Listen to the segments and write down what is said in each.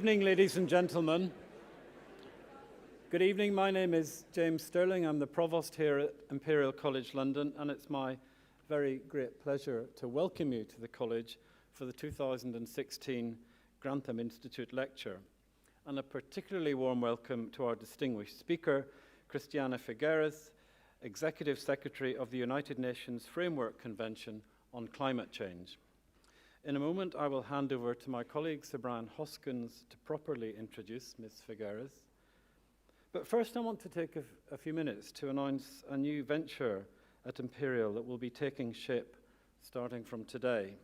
Good evening, ladies and gentlemen. Good evening. My name is James Sterling. I'm the Provost here at Imperial College London, and it's my very great pleasure to welcome you to the college for the 2016 Grantham Institute lecture, and a particularly warm welcome to our distinguished speaker, Christiana Figueres, Executive Secretary of the United Nations Framework Convention on Climate Change. In a moment, I will hand over to my colleague, Sir Brian Hoskins, to properly introduce Ms. Figueres. But first, I want to take a few minutes to announce a new venture at Imperial that will be taking shape starting from today.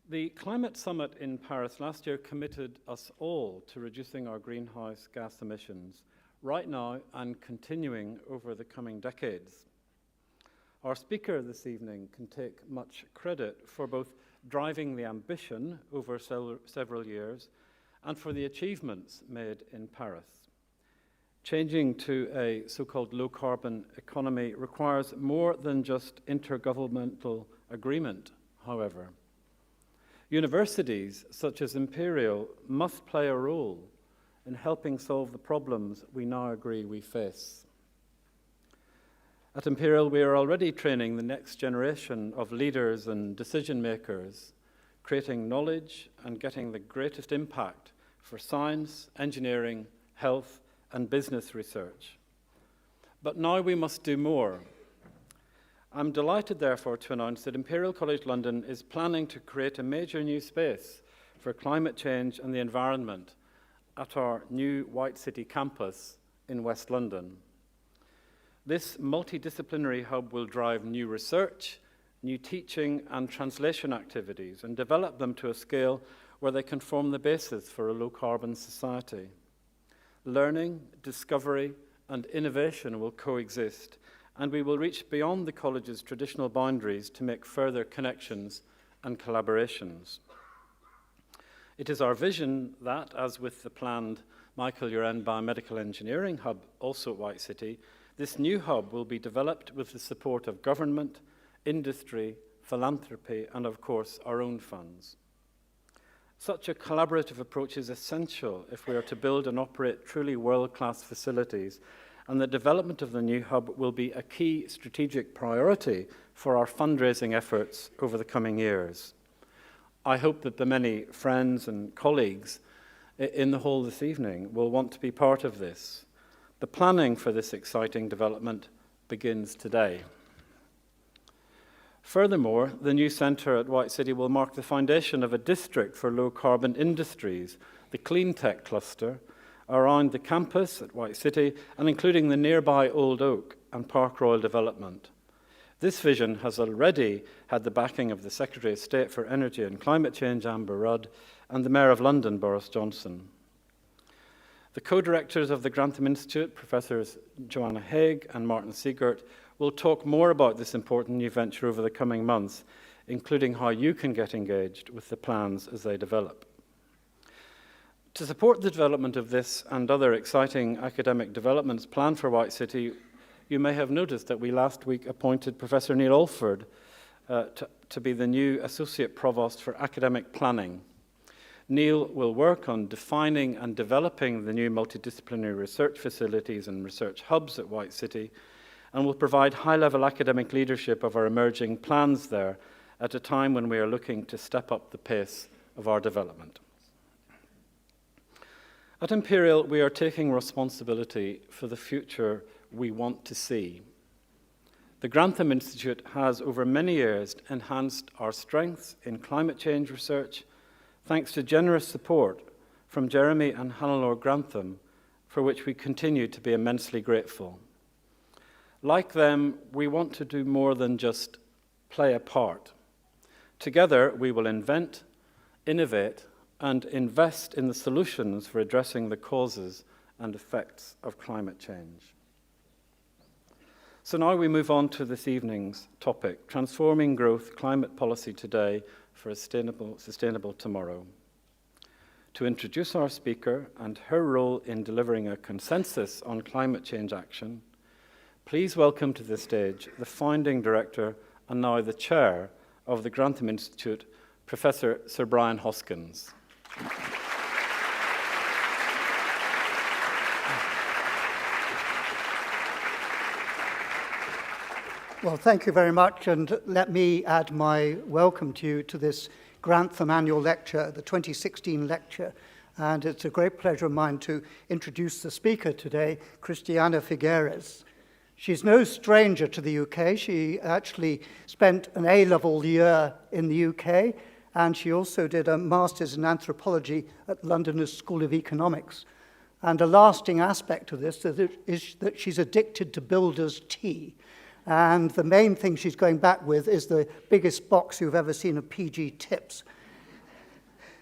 The Climate Summit in Paris last year committed us all to reducing our greenhouse gas emissions right now and continuing over the coming decades. Our speaker this evening can take much credit for both driving the ambition over several years and for the achievements made in Paris. Changing to a so-called low-carbon economy requires more than just intergovernmental agreement, however. Universities, such as Imperial, must play a role in helping solve the problems we now agree we face. At Imperial, we are already training the next generation of leaders and decision makers, creating knowledge and getting the greatest impact for science, engineering, health, and business research. But now we must do more. I'm delighted, therefore, to announce that Imperial College London is planning to create a major new space for climate change and the environment at our new White City campus in West London. This multidisciplinary hub will drive new research, new teaching and translation activities and develop them to a scale where they can form the basis for a low-carbon society. Learning, discovery and innovation will coexist, and we will reach beyond the college's traditional boundaries to make further connections and collaborations. It is our vision that, as with the planned Michael Uren Biomedical Engineering Hub, also at White City, this new hub will be developed with the support of government, industry, philanthropy, and of course, our own funds. Such a collaborative approach is essential if we are to build and operate truly world-class facilities, and the development of the new hub will be a key strategic priority for our fundraising efforts over the coming years. I hope that the many friends and colleagues in the hall this evening will want to be part of this. The planning for this exciting development begins today. Furthermore, the new centre at White City will mark the foundation of a district for low-carbon industries, the Clean Tech Cluster, around the campus at White City and including the nearby Old Oak and Park Royal development. This vision has already had the backing of the Secretary of State for Energy and Climate Change, Amber Rudd, and the Mayor of London, Boris Johnson. The co-directors of the Grantham Institute, Professors Joanna Haig and Martin Siegert, will talk more about this important new venture over the coming months, including how you can get engaged with the plans as they develop. To support the development of this and other exciting academic developments planned for White City, you may have noticed that we last week appointed Professor Neil Alford to be the new Associate Provost for Academic Planning. Neil will work on defining and developing the new multidisciplinary research facilities and research hubs at White City, and will provide high-level academic leadership of our emerging plans there at a time when we are looking to step up the pace of our development. At Imperial, we are taking responsibility for the future we want to see. The Grantham Institute has, over many years, enhanced our strengths in climate change research, thanks to generous support from Jeremy and Hannelore Grantham, for which we continue to be immensely grateful. Like them, we want to do more than just play a part. Together, we will invent, innovate, and invest in the solutions for addressing the causes and effects of climate change. So now we move on to this evening's topic, Transforming Growth Climate Policy Today for a sustainable tomorrow. To introduce our speaker and her role in delivering a consensus on climate change action, please welcome to the stage the founding director and now the chair of the Grantham Institute, Professor Sir Brian Hoskins. Well, thank you very much, and let me add my welcome to you to this Grantham Annual Lecture, the 2016 lecture. And it's a great pleasure of mine to introduce the speaker today, Christiana Figueres. She's no stranger to the UK. She actually spent an A-level year in the UK, and she also did a master's in anthropology at London School of Economics. And a lasting aspect of this is that she's addicted to builder's tea. And the main thing she's going back with is the biggest box you've ever seen of PG tips.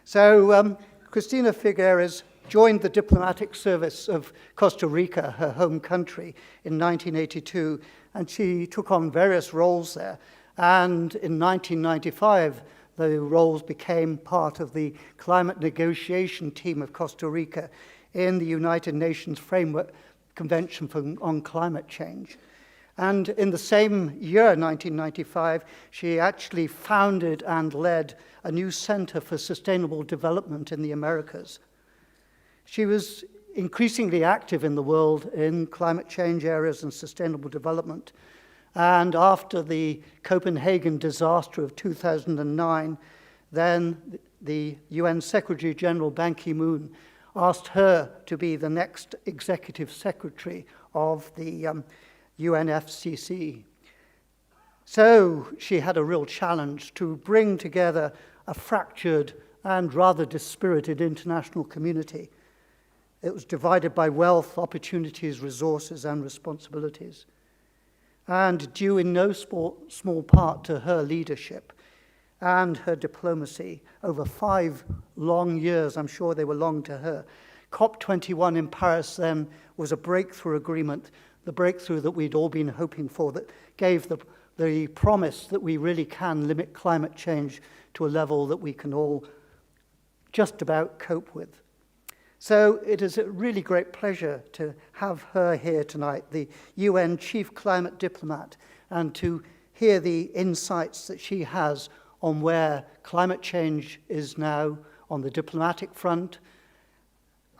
So Christina Figueres joined the diplomatic service of Costa Rica, her home country, in 1982, and she took on various roles there. And in 1995, the roles became part of the climate negotiation team of Costa Rica in the United Nations Framework Convention on Climate Change. And in the same year, 1995, she actually founded and led a new Center for Sustainable Development in the Americas. She was increasingly active in the world in climate change areas and sustainable development. And after the Copenhagen disaster of 2009, then the UN Secretary General Ban Ki-moon asked her to be the next executive secretary of the UNFCCC. So she had a real challenge to bring together a fractured and rather dispirited international community. It was divided by wealth, opportunities, resources, and responsibilities. And due in no small part to her leadership and her diplomacy over 5 long years, I'm sure they were long to her, COP21 in Paris then was a breakthrough agreement, the breakthrough that we'd all been hoping for, that gave the promise that we really can limit climate change to a level that we can all just about cope with. So it is a really great pleasure to have her here tonight, the UN Chief Climate Diplomat, and to hear the insights that she has on where climate change is now on the diplomatic front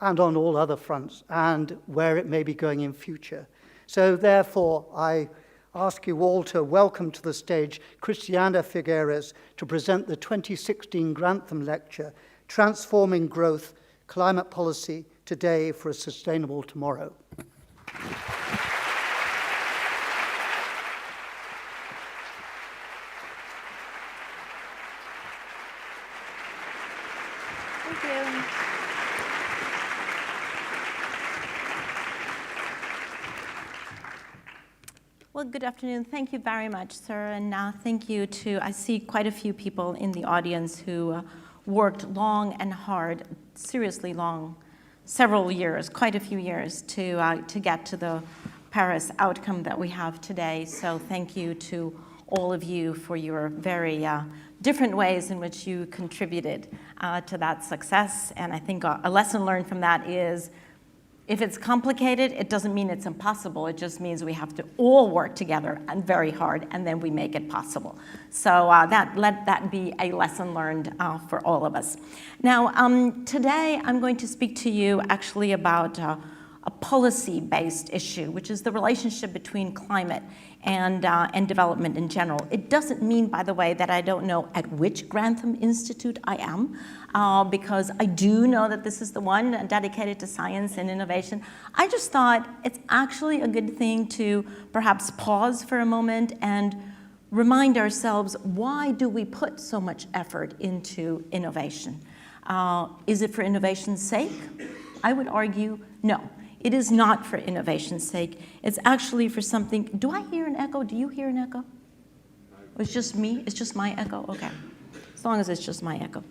and on all other fronts, and where it may be going in future. So therefore, I ask you all to welcome to the stage Christiana Figueres to present the 2016 Grantham Lecture, Transforming Growth, Climate Policy Today for a Sustainable Tomorrow. Thank you. Well, good afternoon. Thank you very much, sir. And thank you to, I see quite a few people in the audience who worked long and hard, seriously long, several years, quite a few years, to get to the Paris outcome that we have today. So thank you to all of you for your very different ways in which you contributed to that success. And I think a lesson learned from that is, if it's complicated, it doesn't mean it's impossible. It just means we have to all work together and very hard, and then we make it possible. So let that be a lesson learned for all of us. Now, today I'm going to speak to you actually about a policy-based issue, which is the relationship between climate and development in general. It doesn't mean, by the way, that I don't know at which Grantham Institute I am, because I do know that this is the one dedicated to science and innovation. I just thought it's actually a good thing to perhaps pause for a moment and remind ourselves, why do we put so much effort into innovation? Is it for innovation's sake? I would argue no. It is not for innovation's sake. It's actually for something. Do I hear an echo? Do you hear an echo? It's just me? It's just my echo? Okay. As long as it's just my echo.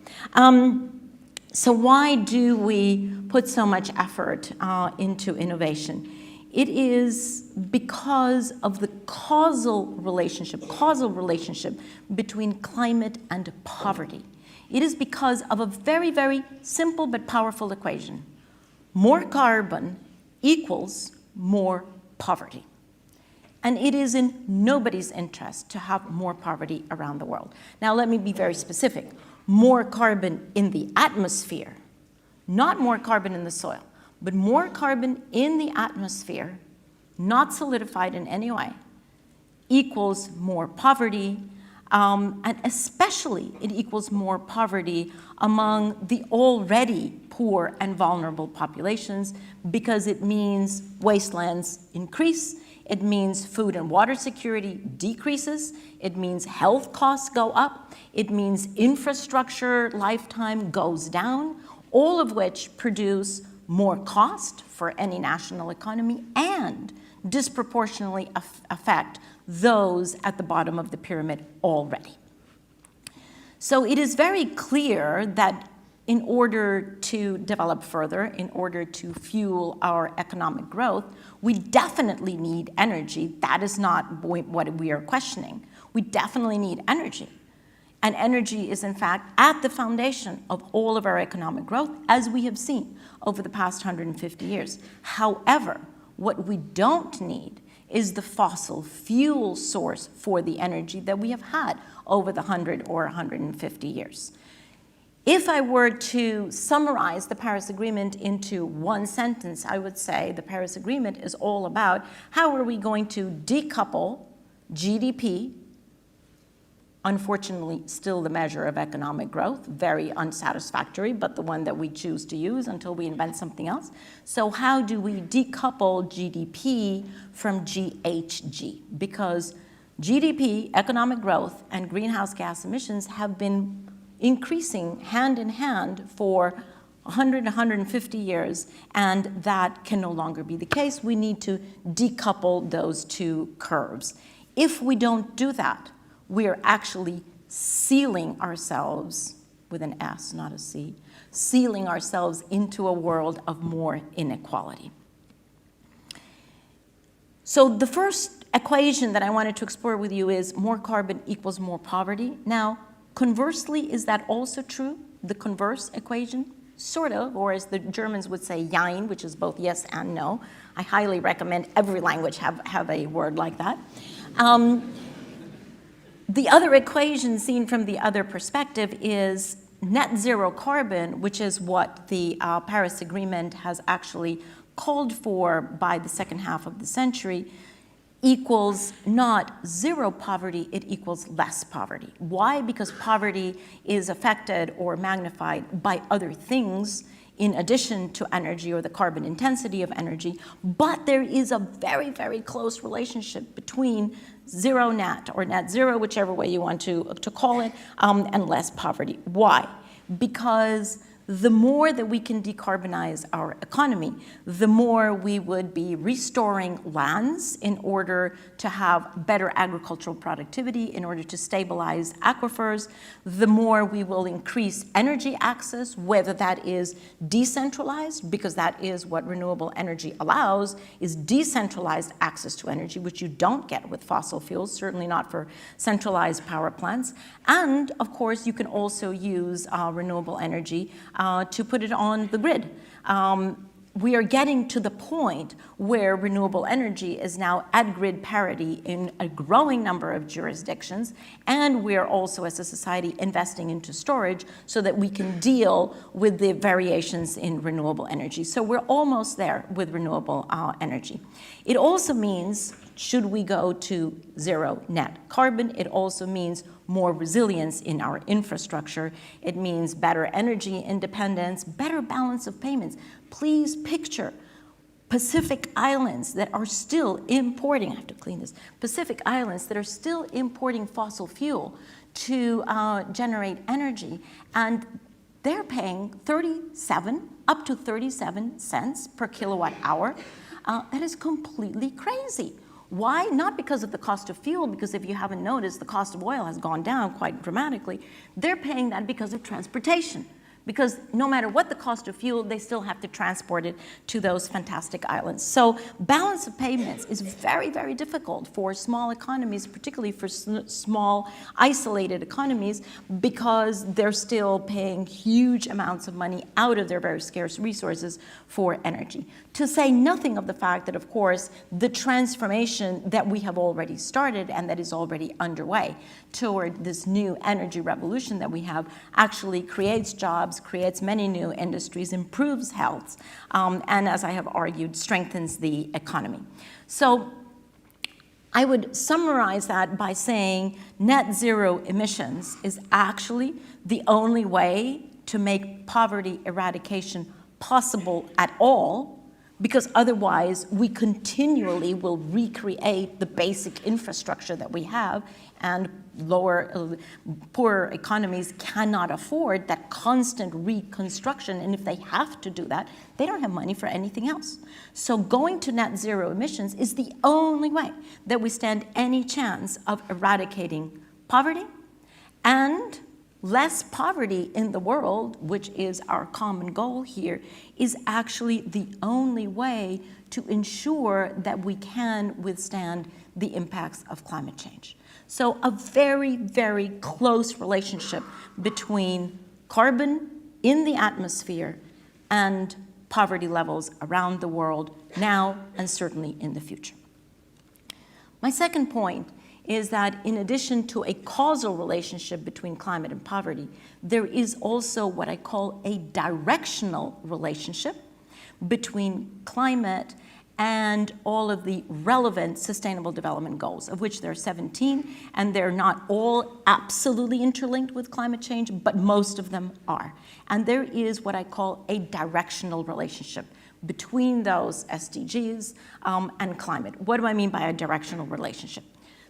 So why do we put so much effort into innovation? It is because of the causal relationship between climate and poverty. It is because of a very, very simple but powerful equation. More carbon equals more poverty. And it is in nobody's interest to have more poverty around the world. Now, let me be very specific. more carbon in the atmosphere, not more carbon in the soil, but more carbon in the atmosphere, not solidified in any way, equals more poverty, and especially it equals more poverty among the already poor and vulnerable populations, because it means wastelands increase, it means food and water security decreases, it means health costs go up, it means infrastructure lifetime goes down, all of which produce more cost for any national economy and disproportionately affect those at the bottom of the pyramid already. So it is very clear that in order to develop further, in order to fuel our economic growth, we definitely need energy. That is not what we are questioning. We definitely need energy. And energy is, in fact, at the foundation of all of our economic growth, as we have seen over the past 150 years. However, what we don't need is the fossil fuel source for the energy that we have had over the 100 or 150 years. If I were to summarize the Paris Agreement into one sentence, I would say the Paris Agreement is all about how are we going to decouple GDP, unfortunately still the measure of economic growth, very unsatisfactory, but the one that we choose to use until we invent something else. So how do we decouple GDP from GHG? Because GDP, economic growth, and greenhouse gas emissions have been increasing hand in hand for 100, 150 years, and that can no longer be the case. We need to decouple those two curves. If we don't do that, we are actually sealing ourselves, with an S, not a C, sealing ourselves into a world of more inequality. So the first equation that I wanted to explore with you is more carbon equals more poverty. Now, conversely, is that also true? The converse equation? Sort of, or as the Germans would say, jein, which is both yes and no. I highly recommend every language have a word like that. The other equation seen from the other perspective is net zero carbon, which is what the Paris Agreement has actually called for by the second half of the century, equals not zero poverty, it equals less poverty. Why? Because poverty is affected or magnified by other things in addition to energy or the carbon intensity of energy, but there is a very, very close relationship between zero net or net zero, whichever way you want to call it, and less poverty. Why? Because the more that we can decarbonize our economy, the more we would be restoring lands in order to have better agricultural productivity, in order to stabilize aquifers, the more we will increase energy access, whether that is decentralized, because that is what renewable energy allows, is decentralized access to energy, which you don't get with fossil fuels, certainly not for centralized power plants. And of course, you can also use renewable energy to put it on the grid. We are getting to the point where renewable energy is now at grid parity in a growing number of jurisdictions, and we are also, as a society, investing into storage so that we can deal with the variations in renewable energy. So we're almost there with renewable energy. It also means, should we go to zero net carbon, it also means more resilience in our infrastructure. It means better energy independence, better balance of payments. Please picture Pacific Islands that are still importing, I have to clean this, Pacific Islands that are still importing fossil fuel to generate energy, and they're paying up to 37 cents per kilowatt hour. That is completely crazy. Why? Not because of the cost of fuel, because if you haven't noticed, the cost of oil has gone down quite dramatically. They're paying that because of transportation, because no matter what the cost of fuel, they still have to transport it to those fantastic islands. So balance of payments is very, very difficult for small economies, particularly for small, isolated economies, because they're still paying huge amounts of money out of their very scarce resources for energy. To say nothing of the fact that, of course, the transformation that we have already started and that is already underway toward this new energy revolution that we have actually creates jobs, creates many new industries, improves health, and as I have argued, strengthens the economy. So I would summarize that by saying net zero emissions is actually the only way to make poverty eradication possible at all, because otherwise we continually will recreate the basic infrastructure that we have, and poorer economies cannot afford that constant reconstruction, and if they have to do that, they don't have money for anything else. So going to net zero emissions is the only way that we stand any chance of eradicating poverty, and less poverty in the world, which is our common goal here, is actually the only way to ensure that we can withstand the impacts of climate change. So a very, very close relationship between carbon in the atmosphere and poverty levels around the world now and certainly in the future. My second point is that in addition to a causal relationship between climate and poverty, there is also what I call a directional relationship between climate and all of the relevant sustainable development goals, of which there are 17, and they're not all absolutely interlinked with climate change, but most of them are. And there is what I call a directional relationship between those SDGs and climate. What do I mean by a directional relationship?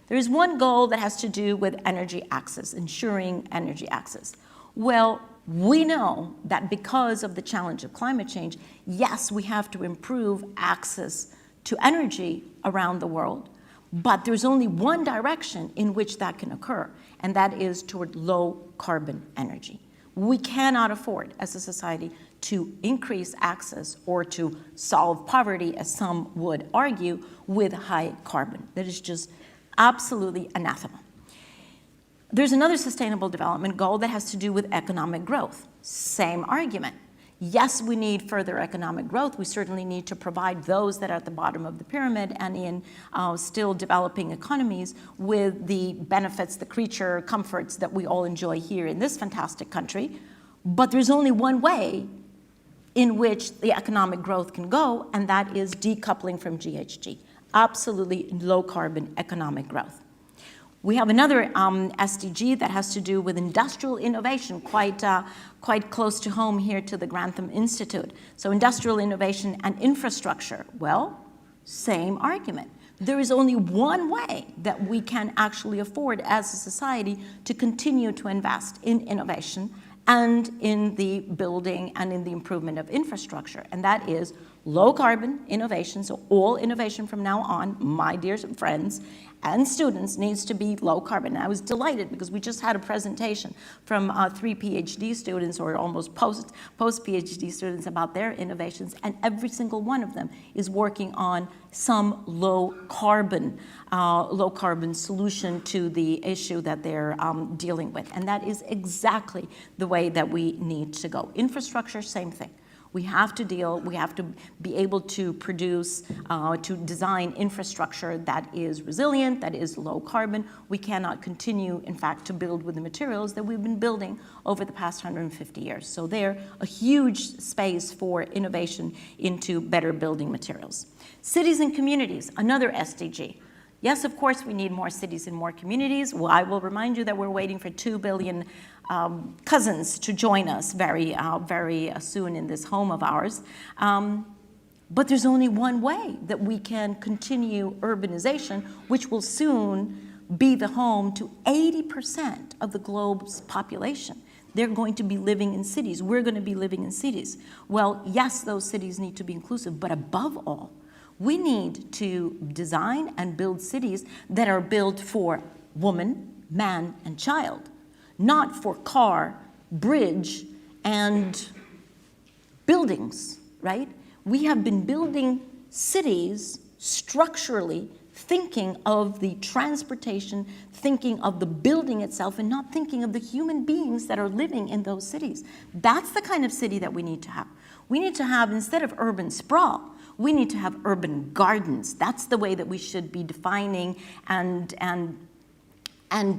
There is one goal that has to do with energy access, ensuring energy access. Well, we know that because of the challenge of climate change, yes, we have to improve access to energy around the world, but there's only one direction in which that can occur, and that is toward low carbon energy. We cannot afford, as a society, to increase access or to solve poverty, as some would argue, with high carbon. That is just absolutely anathema. There's another sustainable development goal that has to do with economic growth. Same argument. Yes, we need further economic growth. We certainly need to provide those that are at the bottom of the pyramid and in still developing economies with the benefits, the creature comforts that we all enjoy here in this fantastic country. But there's only one way in which the economic growth can go, and that is decoupling from GHG. Absolutely low carbon economic growth. We have another SDG that has to do with industrial innovation, quite close to home here to the Grantham Institute. So industrial innovation and infrastructure, well, same argument. There is only one way that we can actually afford as a society to continue to invest in innovation and in the building and in the improvement of infrastructure, and that is low carbon innovation. So all innovation from now on, my dear friends and students, needs to be low carbon. And I was delighted because we just had a presentation from 3 PhD students, or almost post PhD students, about their innovations, and every single one of them is working on some low carbon solution to the issue that they're dealing with. And that is exactly the way that we need to go. Infrastructure, same thing. We have to be able to produce, to design infrastructure that is resilient, that is low carbon. We cannot continue, in fact, to build with the materials that we've been building over the past 150 years. So they're a huge space for innovation into better building materials. Cities and communities, another SDG. Yes, of course, we need more cities and more communities. Well, I will remind you that we're waiting for 2 billion cousins to join us very soon in this home of ours. But there's only one way that we can continue urbanization, which will soon be the home to 80% of the globe's population. They're going to be living in cities. We're going to be living in cities. Well, yes, those cities need to be inclusive, but above all, we need to design and build cities that are built for woman, man, and child, not for car, bridge, and buildings, right? We have been building cities structurally, thinking of the transportation, thinking of the building itself, and not thinking of the human beings that are living in those cities. That's the kind of city that we need to have. We need to have, instead of urban sprawl, we need to have urban gardens. That's the way that we should be defining and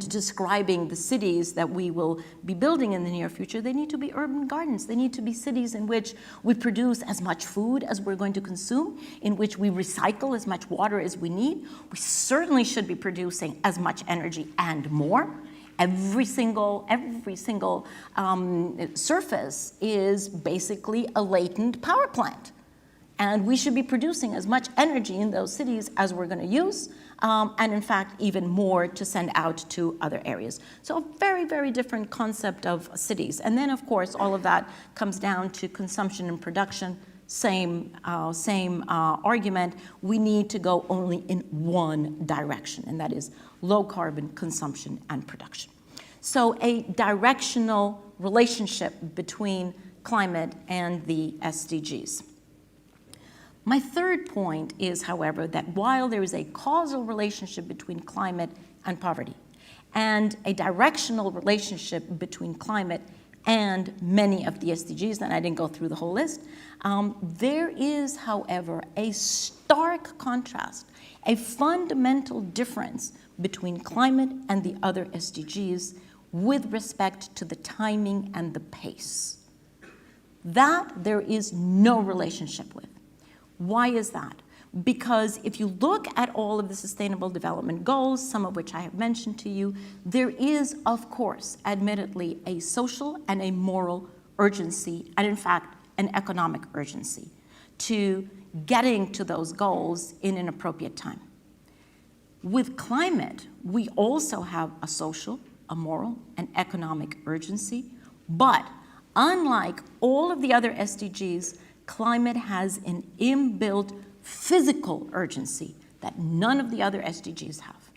describing the cities that we will be building in the near future. They need to be urban gardens. They need to be cities in which we produce as much food as we're going to consume, in which we recycle as much water as we need. We certainly should be producing as much energy and more. Every single surface is basically a latent power plant. And we should be producing as much energy in those cities as we're going to use, and in fact, even more to send out to other areas. So a very, very different concept of cities. And then, of course, all of that comes down to consumption and production. Same argument. We need to go only in one direction, and that is low carbon consumption and production. So a directional relationship between climate and the SDGs. My third point is, however, that while there is a causal relationship between climate and poverty, and a directional relationship between climate and many of the SDGs, and I didn't go through the whole list, there is, however, a stark contrast, a fundamental difference between climate and the other SDGs with respect to the timing and the pace. That there is no relationship with. Why is that? Because if you look at all of the Sustainable Development Goals, some of which I have mentioned to you, there is, of course, admittedly, a social and a moral urgency, and in fact, an economic urgency to getting to those goals in an appropriate time. With climate, we also have a social, a moral, and economic urgency, but unlike all of the other SDGs, climate has an inbuilt physical urgency that none of the other SDGs have,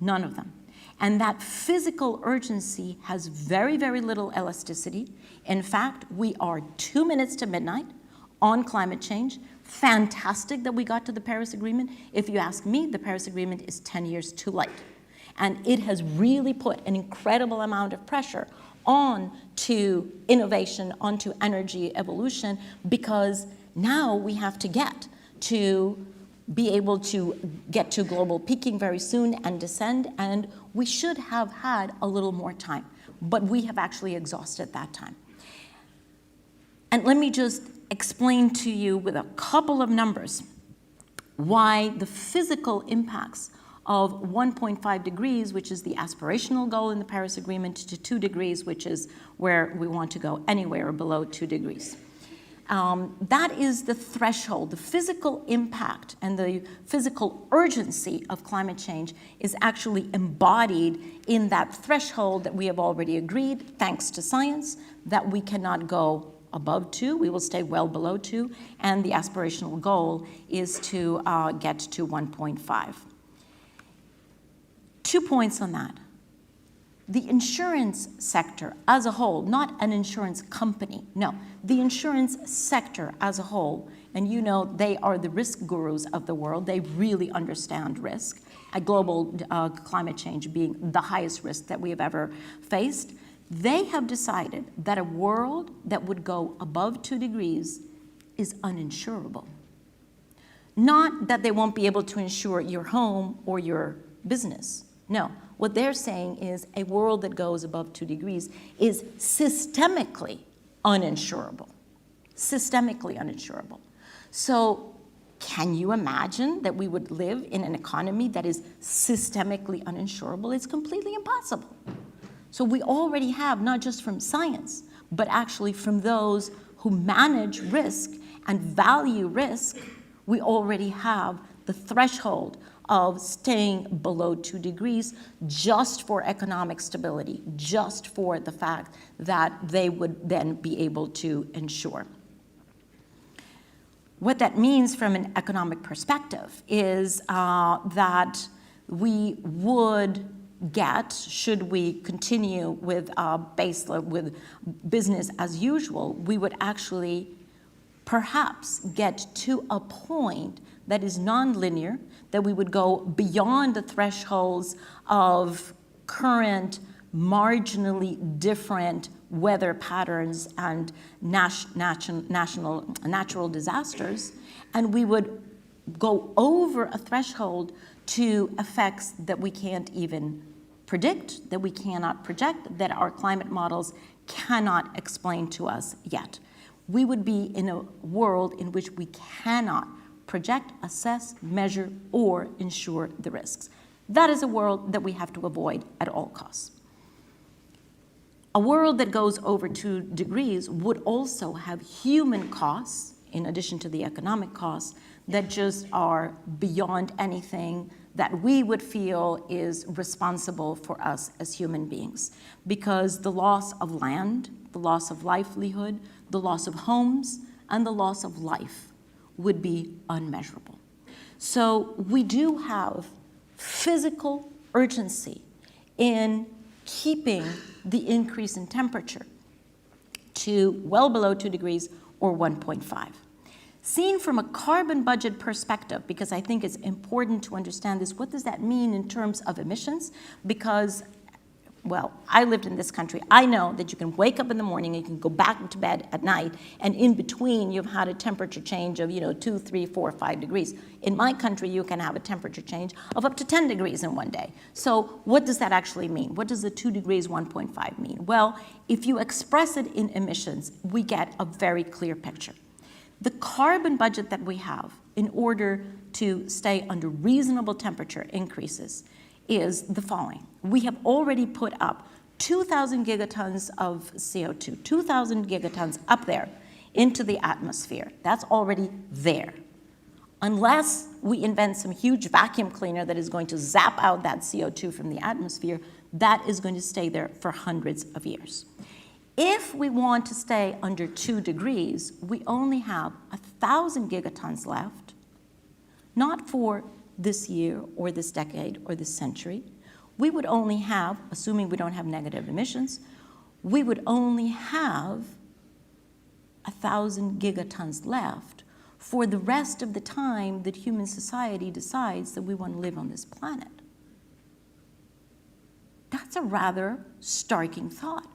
none of them. And that physical urgency has very, very little elasticity. In fact, we are 2 minutes to midnight on climate change. Fantastic that we got to the Paris Agreement. If you ask me, the Paris Agreement is 10 years too late. And it has really put an incredible amount of pressure onto innovation, onto energy evolution, because now we have to get to be able to get to global peaking very soon and descend, and we should have had a little more time, but we have actually exhausted that time. And let me just explain to you with a couple of numbers why the physical impacts of 1.5 degrees, which is the aspirational goal in the Paris Agreement, to 2 degrees, which is where we want to go anywhere below 2 degrees. That is the threshold. The physical impact and the physical urgency of climate change is actually embodied in that threshold that we have already agreed, thanks to science, that we cannot go above 2, we will stay well below 2, and the aspirational goal is to get to 1.5. 2 points on that. The insurance sector as a whole, not an insurance company, no, the insurance sector as a whole, and you know they are the risk gurus of the world, they really understand risk, global climate change being the highest risk that we have ever faced. They have decided that a world that would go above 2 degrees is uninsurable. Not that they won't be able to insure your home or your business. No, what they're saying is a world that goes above 2 degrees is systemically uninsurable. Systemically uninsurable. So can you imagine that we would live in an economy that is systemically uninsurable? It's completely impossible. So we already have, not just from science, but actually from those who manage risk and value risk, we already have the threshold of staying below 2 degrees just for economic stability, just for the fact that they would then be able to insure. What that means from an economic perspective is that we would get, should we continue with with business as usual, we would actually perhaps get to a point that is nonlinear, that we would go beyond the thresholds of current marginally different weather patterns and natural disasters, and we would go over a threshold to effects that we can't even predict, that we cannot project, that our climate models cannot explain to us yet. We would be in a world in which we cannot project, assess, measure, or ensure the risks. That is a world that we have to avoid at all costs. A world that goes over 2 degrees would also have human costs, in addition to the economic costs, that just are beyond anything that we would feel is responsible for us as human beings. Because the loss of land, the loss of livelihood, the loss of homes, and the loss of life would be unmeasurable. So we do have physical urgency in keeping the increase in temperature to well below 2 degrees or 1.5. Seen from a carbon budget perspective, because I think it's important to understand this, what does that mean in terms of emissions? Because, well, I lived in this country. I know that you can wake up in the morning and you can go back to bed at night, and in between you've had a temperature change of 2, 3, 4, 5 degrees. In my country, you can have a temperature change of up to 10 degrees in one day. So what does that actually mean? What does the 2 degrees, 1.5 mean? Well, if you express it in emissions, we get a very clear picture. The carbon budget that we have in order to stay under reasonable temperature increases is the following. We have already put up 2,000 gigatons of CO2, 2,000 gigatons up there into the atmosphere. That's already there. Unless we invent some huge vacuum cleaner that is going to zap out that CO2 from the atmosphere, that is going to stay there for hundreds of years. If we want to stay under 2 degrees, we only have 1,000 gigatons left, not for this year or this decade or this century. We would only have, assuming we don't have negative emissions, we would only have 1,000 gigatons left for the rest of the time that human society decides that we want to live on this planet. That's a rather starking thought.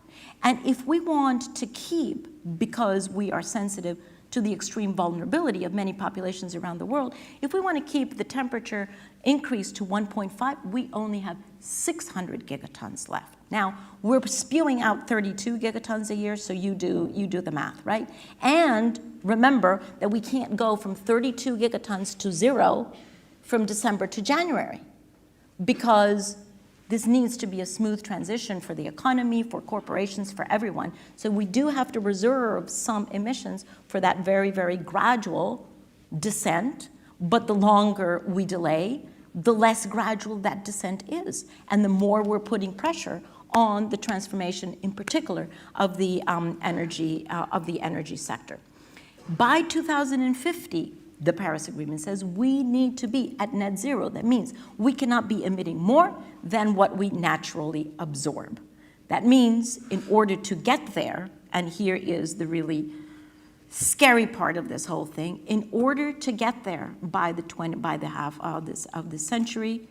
And if we want to keep, because we are sensitive to the extreme vulnerability of many populations around the world, if we want to keep the temperature increase to 1.5, we only have 600 gigatons left. Now, we're spewing out 32 gigatons a year, so you do the math, right? And remember that we can't go from 32 gigatons to 0 from December to January, because this needs to be a smooth transition for the economy, for corporations, for everyone. So we do have to reserve some emissions for that very, very gradual descent. But the longer we delay, the less gradual that descent is. And the more we're putting pressure on the transformation, in particular, of the energy sector. By 2050, the Paris Agreement says we need to be at net zero. That means we cannot be emitting more than what we naturally absorb. That means in order to get there, and here is the really scary part of this whole thing, in order to get there by the half of this century,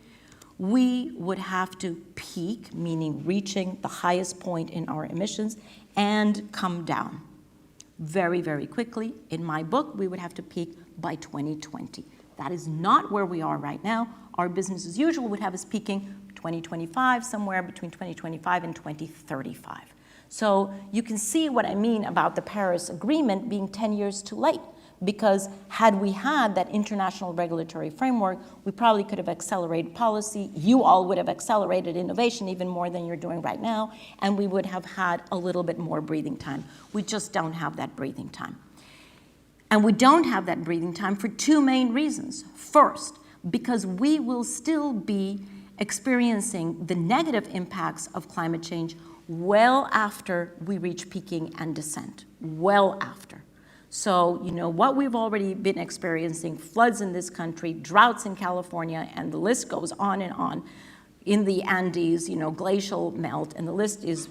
we would have to peak, meaning reaching the highest point in our emissions, and come down very, very quickly. In my book, we would have to peak by 2020. That is not where we are right now. Our business as usual would have us peaking 2025, somewhere between 2025 and 2035. So you can see what I mean about the Paris Agreement being 10 years too late, because had we had that international regulatory framework, we probably could have accelerated policy. You all would have accelerated innovation even more than you're doing right now, and we would have had a little bit more breathing time. We just don't have that breathing time. And we don't have that breathing time for 2 main reasons. First, because we will still be experiencing the negative impacts of climate change well after we reach peaking and descent, well after. So, what we've already been experiencing, floods in this country, droughts in California, and the list goes on and on. in the Andes, glacial melt, and the list is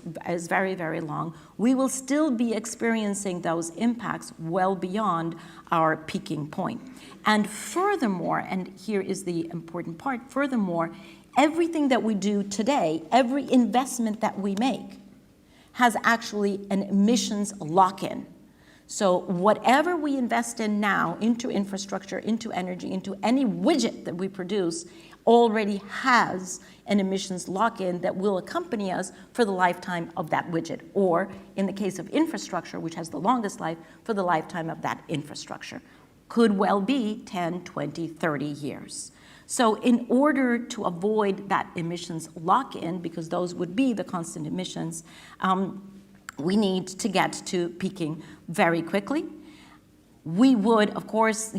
very, very long, we will still be experiencing those impacts well beyond our peaking point. And furthermore, and here is the important part, furthermore, everything that we do today, every investment that we make, has actually an emissions lock-in. So whatever we invest in now into infrastructure, into energy, into any widget that we produce already has an emissions lock-in that will accompany us for the lifetime of that widget, or in the case of infrastructure, which has the longest life, for the lifetime of that infrastructure. Could well be 10, 20, 30 years. So in order to avoid that emissions lock-in, because those would be the constant emissions, we need to get to peaking very quickly. We would, of course,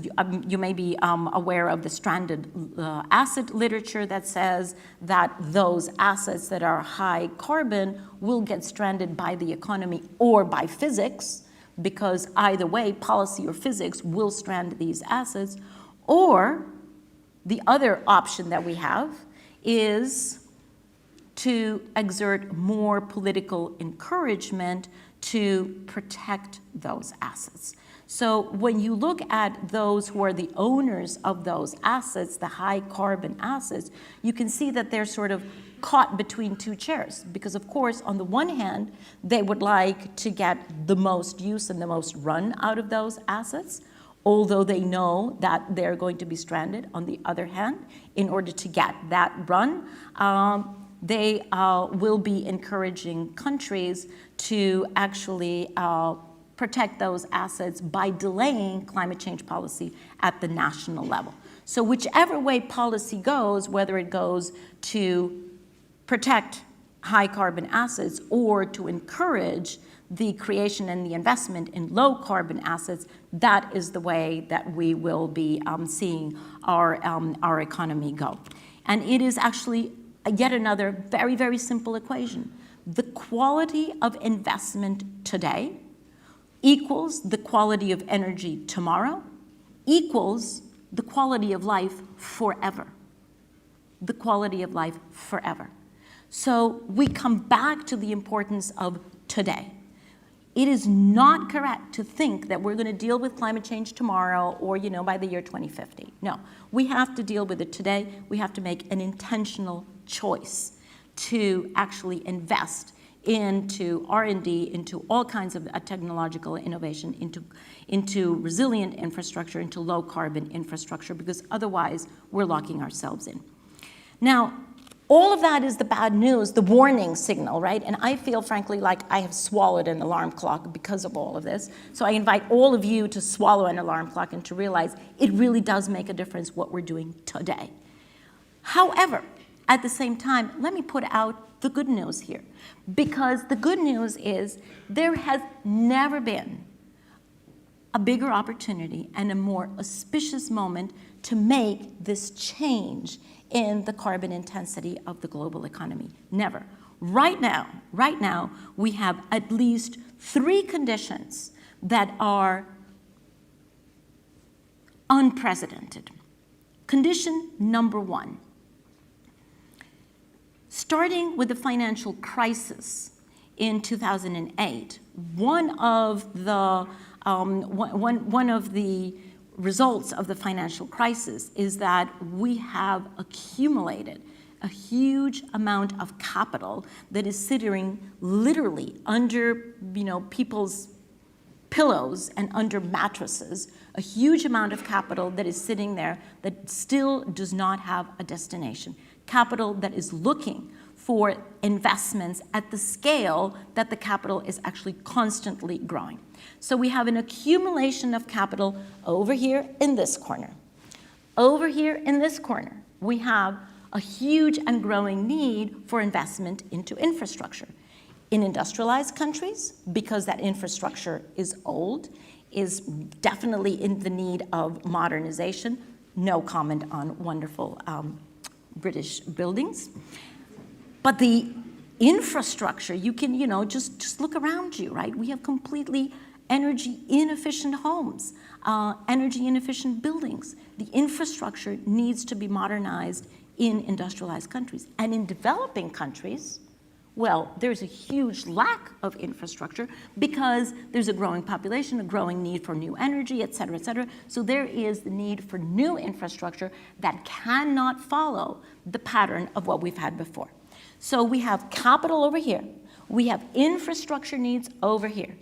you may be aware of the stranded asset literature that says that those assets that are high carbon will get stranded by the economy or by physics, because either way, policy or physics will strand these assets. Or the other option that we have is to exert more political encouragement to protect those assets. So when you look at those who are the owners of those assets, the high carbon assets, you can see that they're sort of caught between two chairs. Because of course, on the one hand, they would like to get the most use and the most run out of those assets, although they know that they're going to be stranded. On the other hand, in order to get that run, they will be encouraging countries to actually protect those assets by delaying climate change policy at the national level. So whichever way policy goes, whether it goes to protect high carbon assets or to encourage the creation and the investment in low carbon assets, that is the way that we will be seeing our economy go. And it is actually yet another very, very simple equation. The quality of investment today equals the quality of energy tomorrow, equals the quality of life forever. The quality of life forever. So we come back to the importance of today. It is not correct to think that we're going to deal with climate change tomorrow or, by the year 2050. No, we have to deal with it today. We have to make an intentional choice to actually invest into R&D, into all kinds of technological innovation, into resilient infrastructure, into low carbon infrastructure, because otherwise we're locking ourselves in. Now, all of that is the bad news, the warning signal, right? And I feel, frankly, like I have swallowed an alarm clock because of all of this. So I invite all of you to swallow an alarm clock and to realize it really does make a difference what we're doing today. However, at the same time, let me put out the good news here. Because the good news is there has never been a bigger opportunity and a more auspicious moment to make this change in the carbon intensity of the global economy. Never. Right now, we have at least 3 conditions that are unprecedented. Condition number 1. Starting with the financial crisis in 2008, one of the results of the financial crisis is that we have accumulated a huge amount of capital that is sitting literally under, people's pillows and under mattresses, a huge amount of capital that is sitting there that still does not have a destination. Capital that is looking for investments at the scale that the capital is actually constantly growing. So we have an accumulation of capital over here in this corner. Over here in this corner, we have a huge and growing need for investment into infrastructure. In industrialized countries, because that infrastructure is old, is definitely in the need of modernization. No comment on wonderful British buildings. But the infrastructure, you can, just look around you, right? We have completely energy inefficient homes, energy inefficient buildings. The infrastructure needs to be modernized in industrialized countries. And in developing countries, well, there's a huge lack of infrastructure because there's a growing population, a growing need for new energy, et cetera, et cetera. So there is the need for new infrastructure that cannot follow the pattern of what we've had before. So we have capital over here. We have infrastructure needs over here.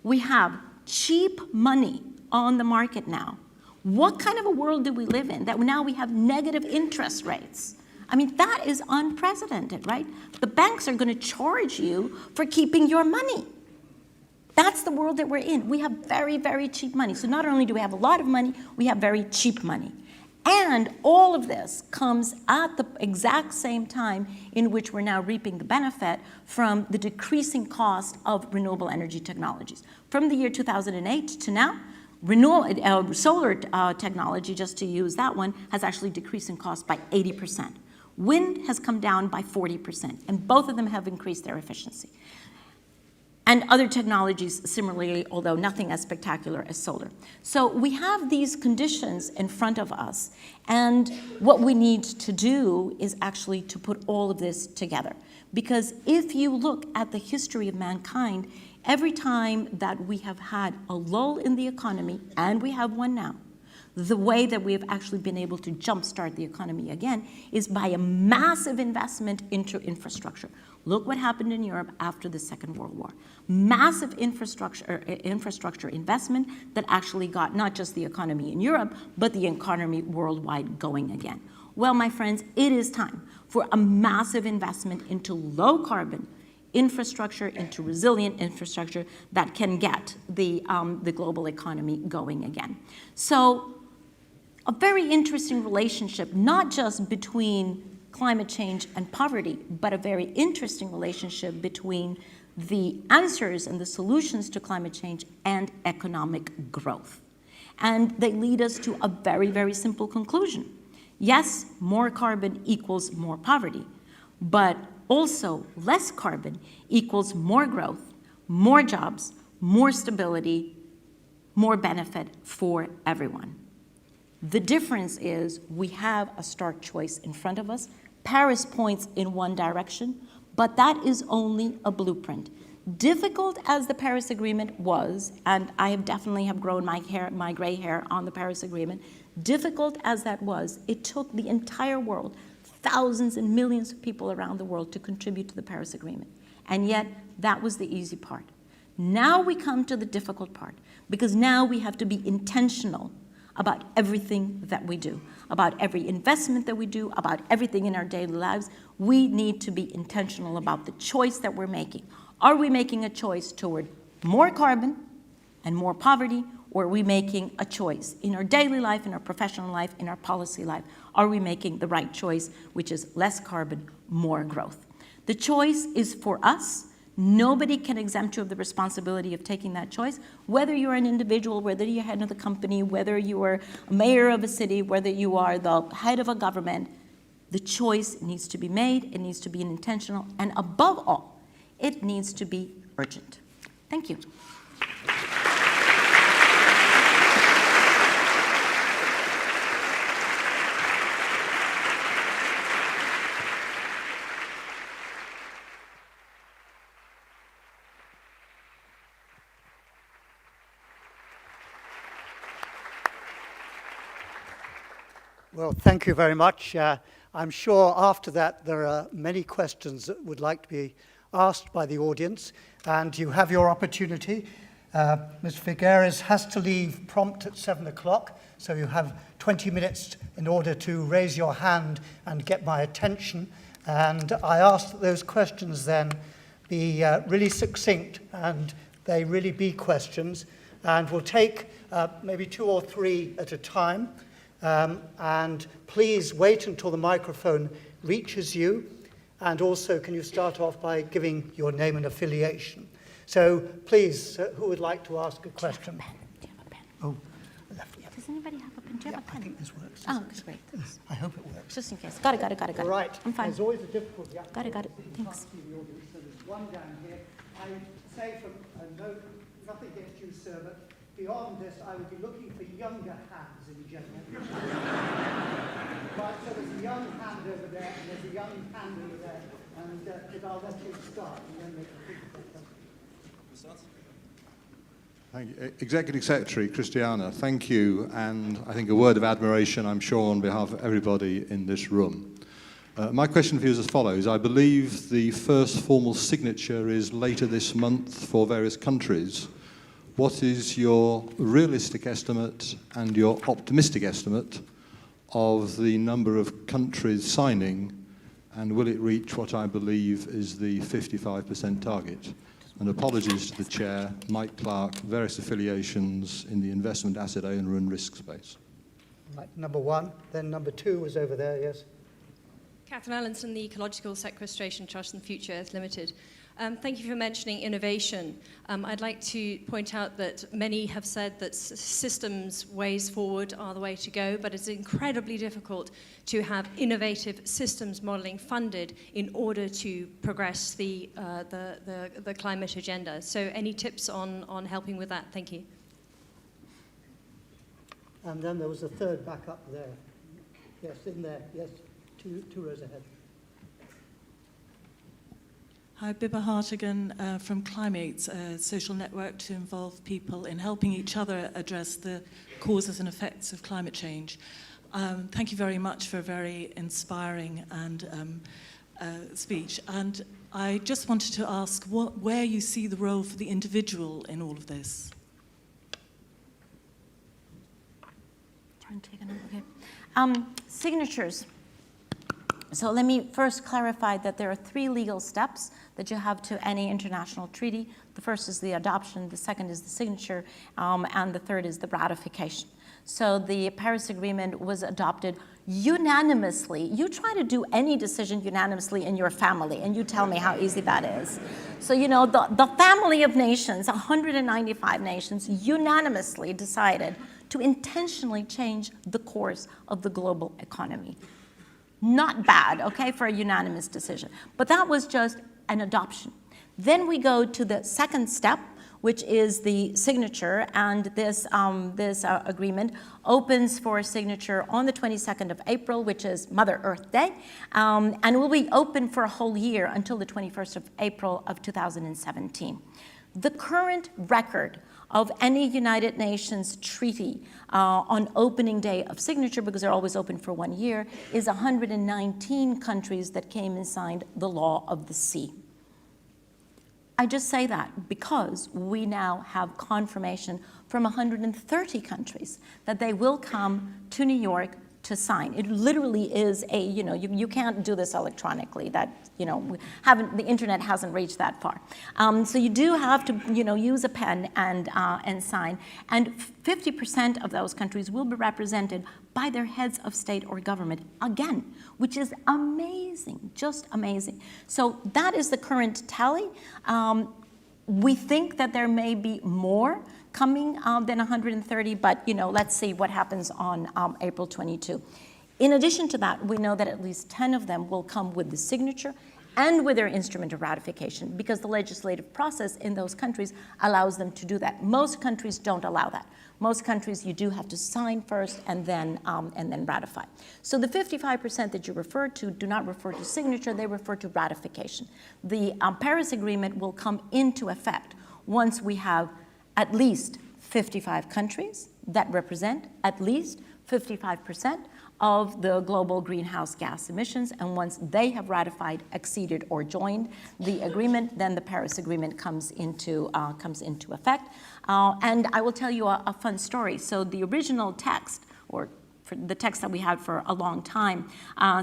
We have cheap money on the market now. What kind of a world do we live in that now we have negative interest rates? I mean, that is unprecedented, right? The banks are going to charge you for keeping your money. That's the world that we're in. We have very, very cheap money. So not only do we have a lot of money, we have very cheap money. And all of this comes at the exact same time in which we're now reaping the benefit from the decreasing cost of renewable energy technologies. From the year 2008 to now, solar technology, just to use that one, has actually decreased in cost by 80%. Wind has come down by 40%, and both of them have increased their efficiency. And other technologies similarly, although nothing as spectacular as solar. So we have these conditions in front of us, and what we need to do is actually to put all of this together. Because if you look at the history of mankind, every time that we have had a lull in the economy, and we have one now, the way that we have actually been able to jumpstart the economy again is by a massive investment into infrastructure. Look what happened in Europe after the Second World War. Massive infrastructure investment that actually got not just the economy in Europe, but the economy worldwide going again. Well, my friends, it is time for a massive investment into low carbon infrastructure, into resilient infrastructure that can get the global economy going again. So a very interesting relationship, not just between climate change and poverty, but a very interesting relationship between the answers and the solutions to climate change and economic growth. And they lead us to a very, very simple conclusion. Yes, more carbon equals more poverty, but also less carbon equals more growth, more jobs, more stability, more benefit for everyone. The difference is we have a stark choice in front of us. Paris points in one direction, but that is only a blueprint. Difficult as the Paris Agreement was, and I have definitely grown my gray hair on the Paris Agreement, difficult as that was, it took the entire world, thousands and millions of people around the world to contribute to the Paris Agreement. And yet, that was the easy part. Now we come to the difficult part, because now we have to be intentional about everything that we do, about every investment that we do, about everything in our daily lives. We need to be intentional about the choice that we're making. Are we making a choice toward more carbon and more poverty, or are we making a choice in our daily life, in our professional life, in our policy life? Are we making the right choice, which is less carbon, more growth? The choice is for us. Nobody can exempt you of the responsibility of taking that choice, whether you're an individual, whether you're head of the company, whether you are a mayor of a city, whether you are the head of a government. The choice needs to be made, it needs to be intentional, and above all, it needs to be urgent. Thank you. Well, thank you very much. I'm sure after that there are many questions that would like to be asked by the audience, and you have your opportunity. Ms. Figueres has to leave prompt at 7 o'clock, so you have 20 minutes in order to raise your hand and get my attention. And I ask that those questions then be really succinct and they really be questions. And we'll take maybe 2 or 3 at a time. And please wait until the microphone reaches you. And also, can you start off by giving your name and affiliation? So please, who would like to ask a question? Do you have a pen? Oh, left. Yeah. Does anybody have a pen? Do you have a pen? I think this works. Oh, okay, great. Thanks. I hope it works. Just in case. Got it. All right. I'm fine. There's always a difficulty. Got it. Thanks. So there's one down here. I say from a note, nothing against you, sir, but beyond this, I would be looking for younger hands in general. Right, so there's a young hand over there, and there's a young hand over there, and I'll let you start, and then we can Thank you. Executive Secretary Christiana, thank you, and I think a word of admiration, I'm sure, on behalf of everybody in this room. My question for you is as follows. I believe the first formal signature is later this month for various countries. What is your realistic estimate and your optimistic estimate of the number of countries signing, and will it reach what I believe is the 55% target? And apologies to the Chair, Mike Clark, various affiliations in the investment asset owner and risk space. Right, number one, then number two was over there, yes. Catherine Allenson, the Ecological Sequestration Trust and Future Earth Limited. Thank you for mentioning innovation. I'd like to point out that many have said that systems ways forward are the way to go, but it's incredibly difficult to have innovative systems modeling funded in order to progress the climate agenda. So any tips on helping with that? Thank you. And then there was a third back up there. Yes, in there, yes, two rows ahead. Hi, Bibba Hartigan from Climates, a social network to involve people in helping each other address the causes and effects of climate change. Thank you very much for a very inspiring and speech. And I just wanted to ask where you see the role for the individual in all of this. Signatures. So let me first clarify that there are 3 legal steps that you have to any international treaty. The first is the adoption, the second is the signature, and the third is the ratification. So the Paris Agreement was adopted unanimously. You try to do any decision unanimously in your family, and you tell me how easy that is. So, you know, the family of nations, 195 nations, unanimously decided to intentionally change the course of the global economy. Not bad, okay, for a unanimous decision. But that was just an adoption. Then we go to the second step, which is the signature, and this agreement opens for signature on the 22nd of April, which is Mother Earth Day, and will be open for a whole year until the 21st of April of 2017. The current record of any United Nations treaty on opening day of signature, because they're always open for 1 year, is 119 countries that came and signed the Law of the Sea. I just say that because we now have confirmation from 130 countries that they will come to New York to sign. It literally is a, you know, you can't do this electronically. That, you know, the internet hasn't reached that far. So you do have to, you know, use a pen and sign. And 50% of those countries will be represented by their heads of state or government, again, which is amazing, just amazing. So that is the current tally. We think that there may be more coming than 130, but you know, let's see what happens on April 22. In addition to that, we know that at least 10 of them will come with the signature and with their instrument of ratification, because the legislative process in those countries allows them to do that. Most countries don't allow that. Most countries, you do have to sign first and then ratify. So the 55% that you referred to do not refer to signature, they refer to ratification. The Paris Agreement will come into effect once we have at least 55 countries that represent at least 55% of the global greenhouse gas emissions, and once they have ratified, acceded, or joined the agreement, then the Paris Agreement comes into effect. And I will tell you a fun story. So the original text, or the text that we had for a long time,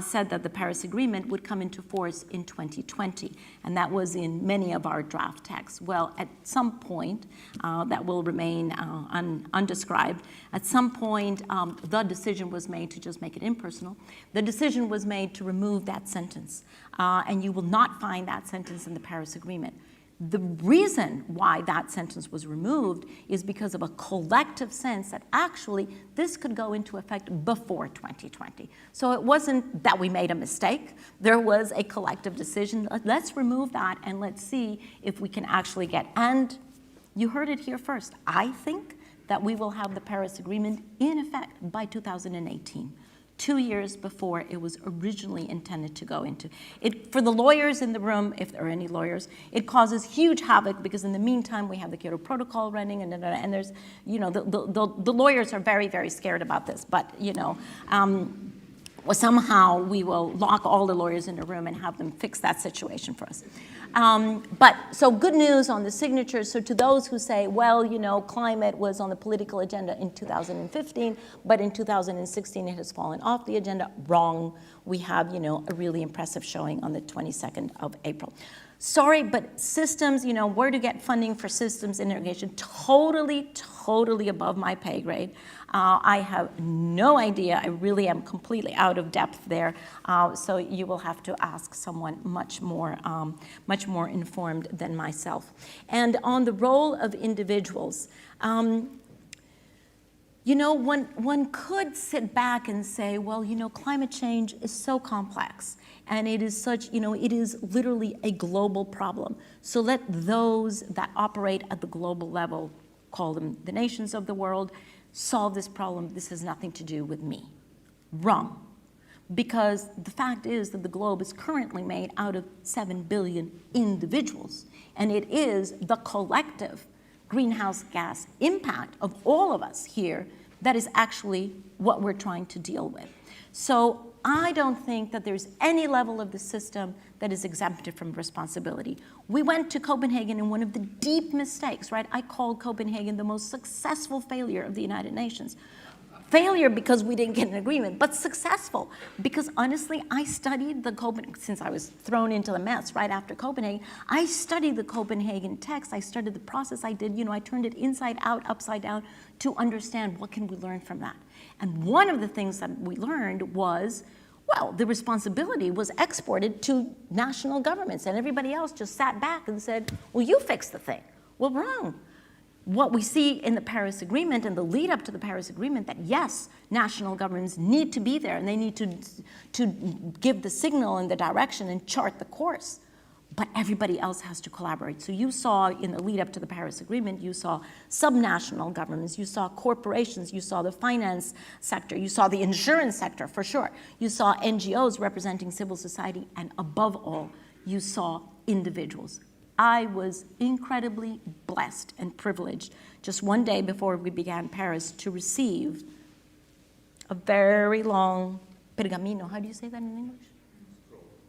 said that the Paris Agreement would come into force in 2020, and that was in many of our draft texts. Well, at some point, that will remain undescribed, at some point the decision was made to just make it impersonal. The decision was made to remove that sentence, and you will not find that sentence in the Paris Agreement. The reason why that sentence was removed is because of a collective sense that actually this could go into effect before 2020. So it wasn't that we made a mistake. There was a collective decision. Let's remove that and let's see if we can actually get, and you heard it here first, I think that we will have the Paris Agreement in effect by 2018. 2 years before it was originally intended to go into. For the lawyers in the room, if there are any lawyers, it causes huge havoc because in the meantime we have the Kyoto Protocol running and there's, the lawyers are very, very scared about this, but well, somehow we will lock all the lawyers in a room and have them fix that situation for us. So good news on the signatures. So to those who say, well, climate was on the political agenda in 2015, but in 2016 it has fallen off the agenda, wrong. We have, a really impressive showing on the 22nd of April. Sorry, but systems, where to get funding for systems integration, totally above my pay grade. I have no idea. I really am completely out of depth there. So you will have to ask someone much more informed than myself. And on the role of individuals, one could sit back and say, well, climate change is so complex. And it is it is literally a global problem. So let those that operate at the global level, call them the nations of the world, solve this problem. This has nothing to do with me. Wrong. Because the fact is that the globe is currently made out of 7 billion individuals. And it is the collective greenhouse gas impact of all of us here that is actually what we're trying to deal with. So I don't think that there's any level of the system that is exempted from responsibility. We went to Copenhagen in one of the deep mistakes, right? I called Copenhagen the most successful failure of the United Nations. Failure because we didn't get an agreement, but successful because honestly, I studied the Copenhagen, since I was thrown into the mess right after Copenhagen, I studied the Copenhagen text, I studied the process I did, I turned it inside out, upside down to understand what can we learn from that. And one of the things that we learned was, well, the responsibility was exported to national governments and everybody else just sat back and said, well, you fix the thing. Well, wrong. What we see in the Paris Agreement and the lead up to the Paris Agreement that yes, national governments need to be there and they need to give the signal and the direction and chart the course. But everybody else has to collaborate. So you saw in the lead up to the Paris Agreement, you saw subnational governments, you saw corporations, you saw the finance sector, you saw the insurance sector for sure. You saw NGOs representing civil society, and above all, you saw individuals. I was incredibly blessed and privileged just one day before we began Paris to receive a very long pergamino. How do you say that in English?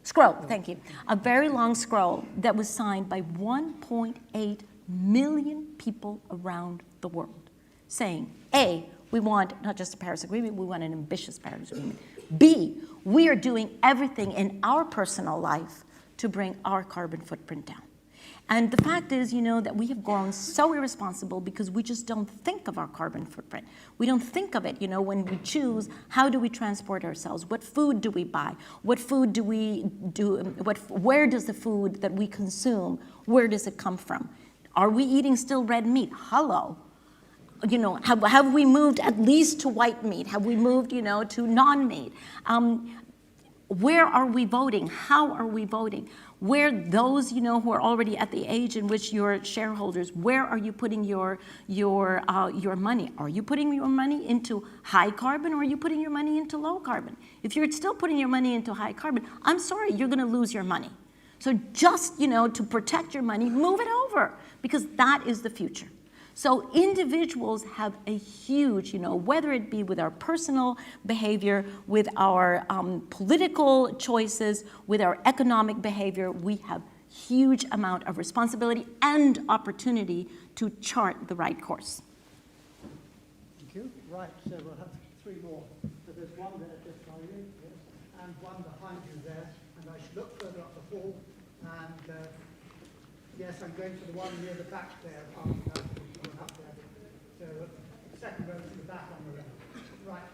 Scroll, thank you. A very long scroll that was signed by 1.8 million people around the world saying, A, we want not just a Paris Agreement, we want an ambitious Paris Agreement. B, we are doing everything in our personal life to bring our carbon footprint down. And the fact is, that we have grown so irresponsible because we just don't think of our carbon footprint. We don't think of it, when we choose, how do we transport ourselves? What food do we buy? What food do we do? Where does the food that we consume, where does it come from? Are we eating still red meat? Hello. Have we moved at least to white meat? Have we moved, to non-meat? Where are we voting? How are we voting? Where those, who are already at the age in which you're shareholders, where are you putting your money? Are you putting your money into high carbon or are you putting your money into low carbon? If you're still putting your money into high carbon, I'm sorry, you're gonna lose your money. So just, to protect your money, move it over because that is the future. So individuals have a huge, whether it be with our personal behavior, with our political choices, with our economic behavior, we have huge amount of responsibility and opportunity to chart the right course. Thank you. Right, so we'll have 3 more. So there's one there just by you, yes, and one behind you there, and I should look further up the hall, and yes, I'm going for the one near the back there. Up there. So second row to the back on the left. Right.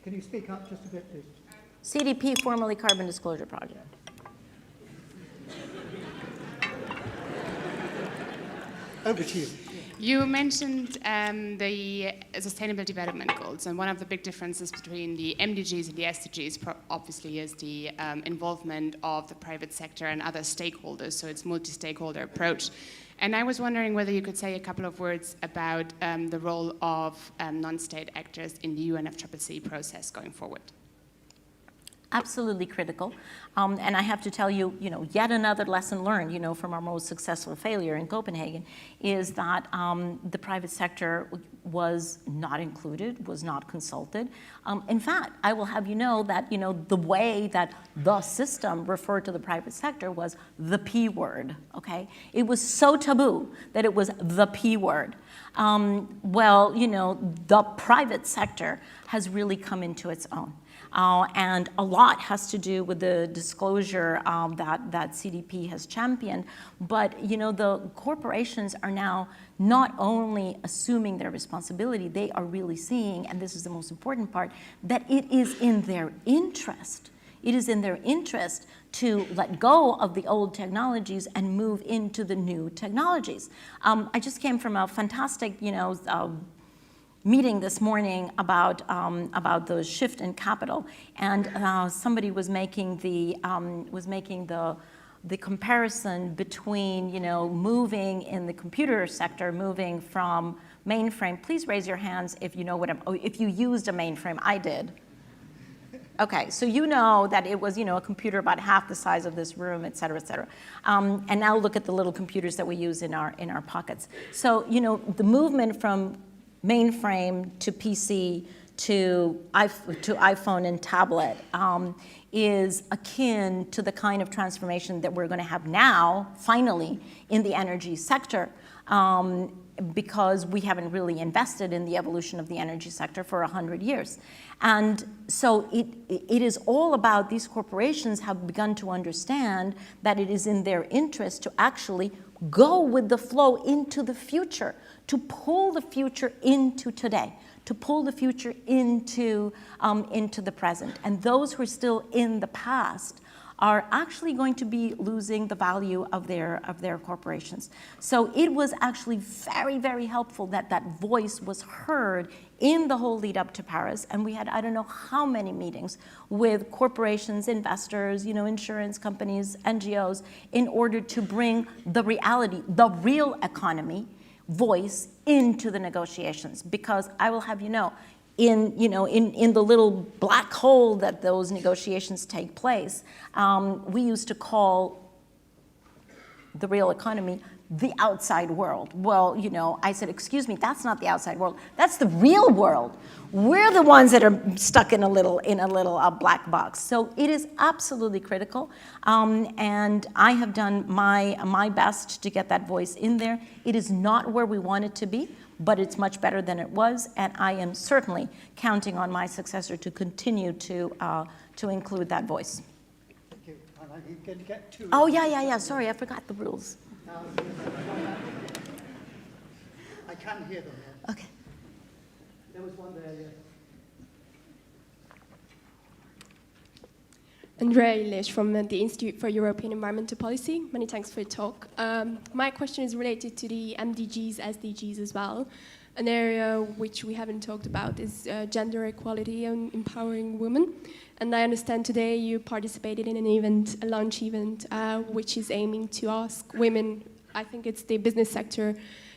Can you speak up just a bit, please? CDP, formerly Carbon Disclosure Project. Over to you. You mentioned the Sustainable Development Goals, and one of the big differences between the MDGs and the SDGs obviously, is the involvement of the private sector and other stakeholders, so it's multi-stakeholder approach. And I was wondering whether you could say a couple of words about the role of non-state actors in the UNFCCC process going forward. Absolutely critical. And I have to tell you, yet another lesson learned, from our most successful failure in Copenhagen is that the private sector was not included, was not consulted. In fact, I will have you know that, the way that the system referred to the private sector was the P word, okay? It was so taboo that it was the P word. Well, the private sector has really come into its own. And a lot has to do with the disclosure that CDP has championed. But, the corporations are now not only assuming their responsibility, they are really seeing, and this is the most important part, that it is in their interest. It is in their interest to let go of the old technologies and move into the new technologies. I just came from a fantastic, meeting this morning about the shift in capital, and somebody was making the comparison between moving in the computer sector, moving from mainframe. Please raise your hands if you know if you used a mainframe. I did. Okay, so you know that it was a computer about half the size of this room, et cetera, et cetera. And now look at the little computers that we use in our pockets. So the movement from mainframe to PC to iPhone and tablet is akin to the kind of transformation that we're going to have now, finally, in the energy sector, because we haven't really invested in the evolution of the energy sector for 100 years. And so it is all about, these corporations have begun to understand that it is in their interest to actually go with the flow into the future, to pull the future into today, to pull the future into the present. And those who are still in the past are actually going to be losing the value of their corporations. So it was actually very, very helpful that that voice was heard in the whole lead up to Paris. And we had, I don't know how many meetings with corporations, investors, insurance companies, NGOs, in order to bring the reality, the real economy voice into the negotiations. Because I will have you know, in the little black hole that those negotiations take place, we used to call the real economy the outside world. Well, I said, excuse me, that's not the outside world. That's the real world. We're the ones that are stuck in a little black box. So it is absolutely critical, and I have done my best to get that voice in there. It is not where we want it to be, but it's much better than it was, and I am certainly counting on my successor to continue to include that voice. Thank you. And I'm going to get to... Oh, yeah. Sorry, I forgot the rules. I can hear them. Yeah. Okay. There was one there, yeah. Andrea Ilish from the Institute for European Environmental Policy. Many thanks for your talk. My question is related to the MDGs, SDGs as well. An area which we haven't talked about is gender equality and empowering women. And I understand today you participated in an event, a launch event, which is aiming to ask women, I think it's the business sector,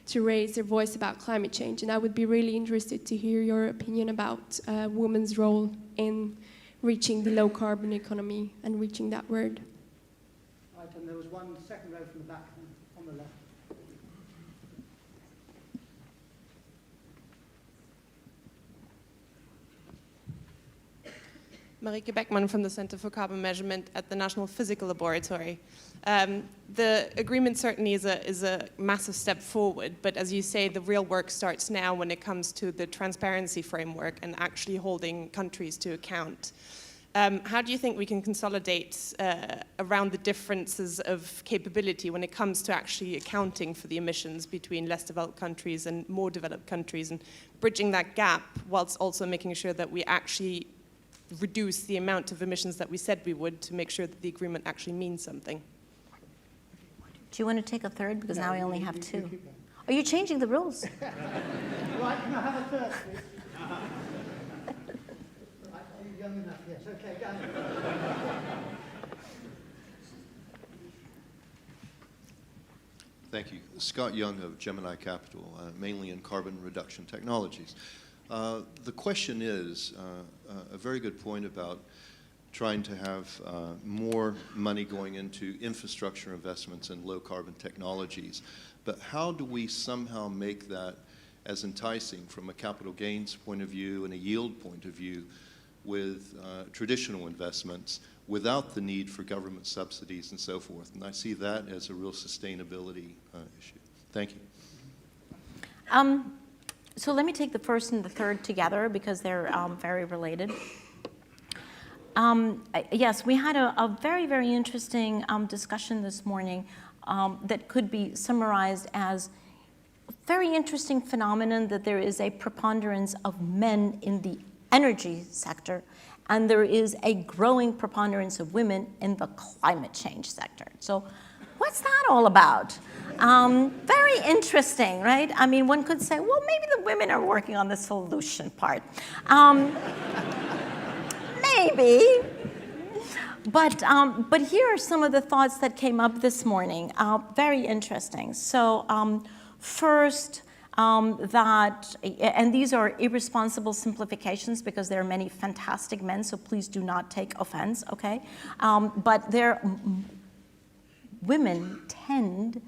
to raise their voice about climate change. And I would be really interested to hear your opinion about women's role in reaching the low carbon economy and reaching that word. Right, and there was one second row from the back on the left. Marieke Beckman from the Center for Carbon Measurement at the National Physical Laboratory. The agreement certainly is a massive step forward, but as you say, the real work starts now when it comes to the transparency framework and actually holding countries to account. How do you think we can consolidate around the differences of capability when it comes to actually accounting for the emissions between less developed countries and more developed countries, and bridging that gap whilst also making sure that we actually reduce the amount of emissions that we said we would, to make sure that the agreement actually means something? Do you want to take a third? Because now I only have two. Are you changing the rules? Right, can I have a third, please? young enough, yes. Okay, Dan. Thank you. Scott Young of Gemini Capital, mainly in carbon reduction technologies. The question is a very good point about trying to have more money going into infrastructure investments in low carbon technologies. But how do we somehow make that as enticing from a capital gains point of view and a yield point of view with traditional investments without the need for government subsidies and so forth? And I see that as a real sustainability issue. Thank you. So let me take the first and the third together because they're very related. Yes, we had a very, very interesting discussion this morning that could be summarized as a very interesting phenomenon that there is a preponderance of men in the energy sector, and there is a growing preponderance of women in the climate change sector. So what's that all about? Very interesting, right? I mean, one could say, well, maybe the women are working on the solution part. Maybe. But here are some of the thoughts that came up this morning. Very interesting. So first, and these are irresponsible simplifications because there are many fantastic men, so please do not take offense, okay? But women tend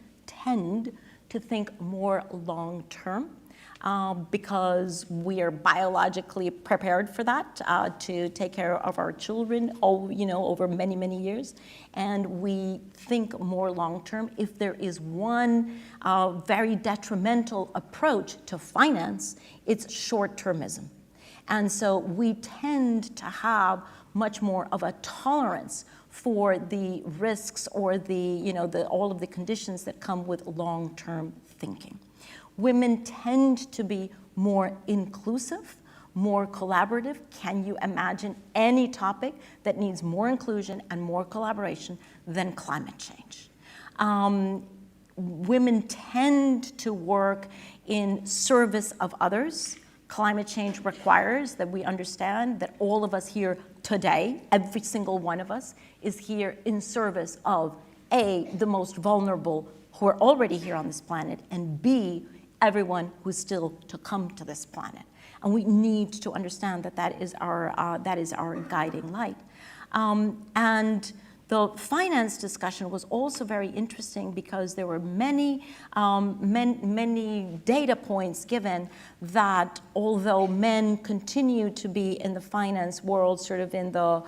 to think more long-term because we are biologically prepared for that, to take care of our children, over many, many years. And we think more long-term. If there is one very detrimental approach to finance, it's short-termism. And so we tend to have much more of a tolerance for the risks or all of the conditions that come with long-term thinking. Women tend to be more inclusive, more collaborative. Can you imagine any topic that needs more inclusion and more collaboration than climate change? Women tend to work in service of others. Climate change requires that we understand that all of us here today, every single one of us, is here in service of A, the most vulnerable who are already here on this planet, and B, everyone who's still to come to this planet. And we need to understand that that is our guiding light. And the finance discussion was also very interesting because there were many data points given that although men continue to be in the finance world, sort of in the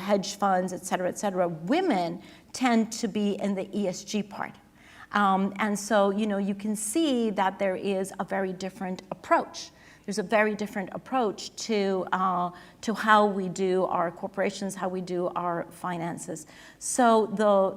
hedge funds, et cetera, women tend to be in the ESG part. And so, you can see that there is a very different approach. There's a very different approach to how we do our corporations, how we do our finances. So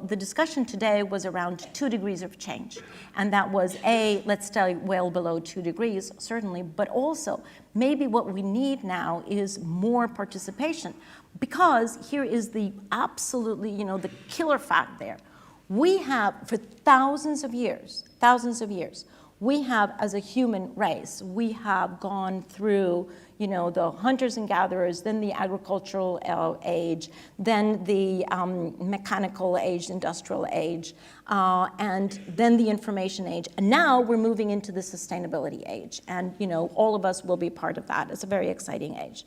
the discussion today was around 2 degrees of change. And that was let's stay well below 2 degrees, certainly, but also maybe what we need now is more participation. Because here is the absolutely, the killer fact there. We have, for thousands of years, we have, as a human race, we have gone through, the hunters and gatherers, then the agricultural age, then the mechanical age, industrial age, and then the information age. And now we're moving into the sustainability age. And, all of us will be part of that. It's a very exciting age.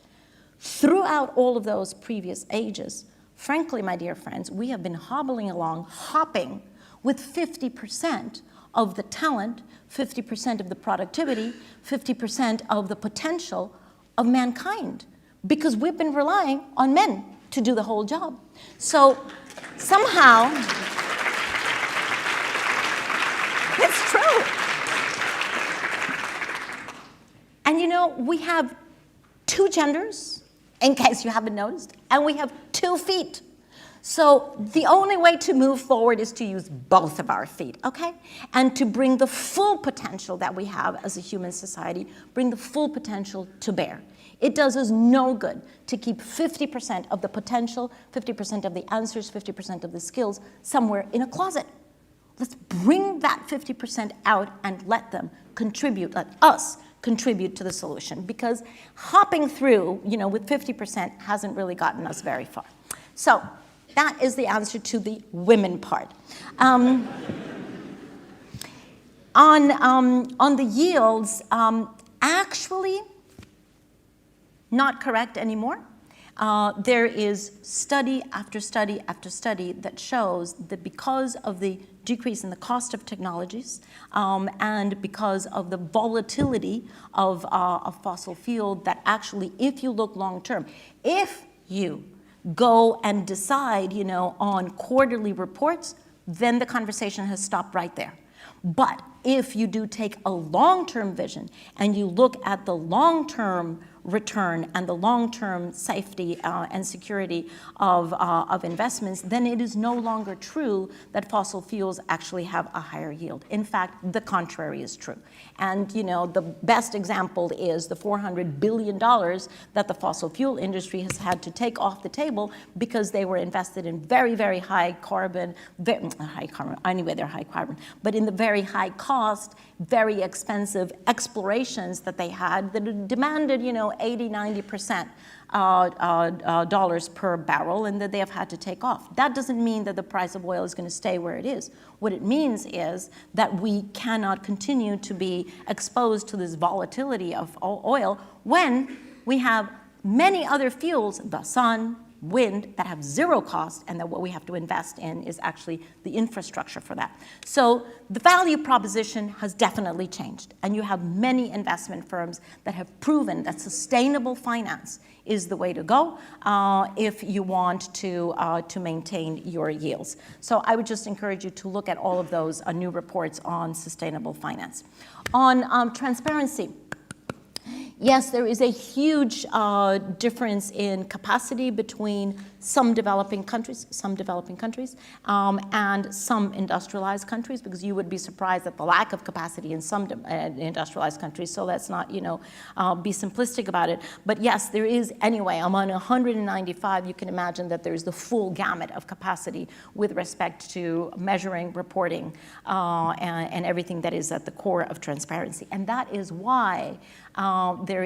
Throughout all of those previous ages, frankly, my dear friends, we have been hopping with 50% of the talent, 50% of the productivity, 50% of the potential of mankind, because we've been relying on men to do the whole job. So somehow, it's true. And we have 2 genders, in case you haven't noticed, and we have 2 feet. So the only way to move forward is to use both of our feet, okay? And to bring the full potential that we have as a human society, bring the full potential to bear. It does us no good to keep 50% of the potential, 50% of the answers, 50% of the skills somewhere in a closet. Let's bring that 50% out and let them contribute, let us contribute to the solution, because hopping through, with 50% hasn't really gotten us very far. So that is the answer to the women part. On the yields, actually not correct anymore. There is study after study after study that shows that because of the decrease in the cost of technologies and because of the volatility of fossil fuel, that actually, if you look long term, if you go and decide, on quarterly reports, then the conversation has stopped right there. But if you do take a long-term vision and you look at the long-term return and the long-term safety and security of investments, then it is no longer true that fossil fuels actually have a higher yield. In fact, the contrary is true. And the best example is the $400 billion that the fossil fuel industry has had to take off the table because they were invested in very, very high carbon, anyway, they're high carbon, but in the very high cost, very expensive explorations that they had that demanded, 80, 90% dollars per barrel, and that they have had to take off. That doesn't mean that the price of oil is going to stay where it is. What it means is that we cannot continue to be exposed to this volatility of oil when we have many other fuels, the sun, wind, that have zero cost, and that what we have to invest in is actually the infrastructure for that. So the value proposition has definitely changed, and you have many investment firms that have proven that sustainable finance is the way to go if you want to maintain your yields. So I would just encourage you to look at all of those new reports on sustainable finance. On transparency, yes, there is a huge difference in capacity between some developing countries, and some industrialized countries, because you would be surprised at the lack of capacity in some industrialized countries. So let's not, be simplistic about it. But yes, there is anyway. Among 195, you can imagine that there's the full gamut of capacity with respect to measuring, reporting, and everything that is at the core of transparency. And that is why there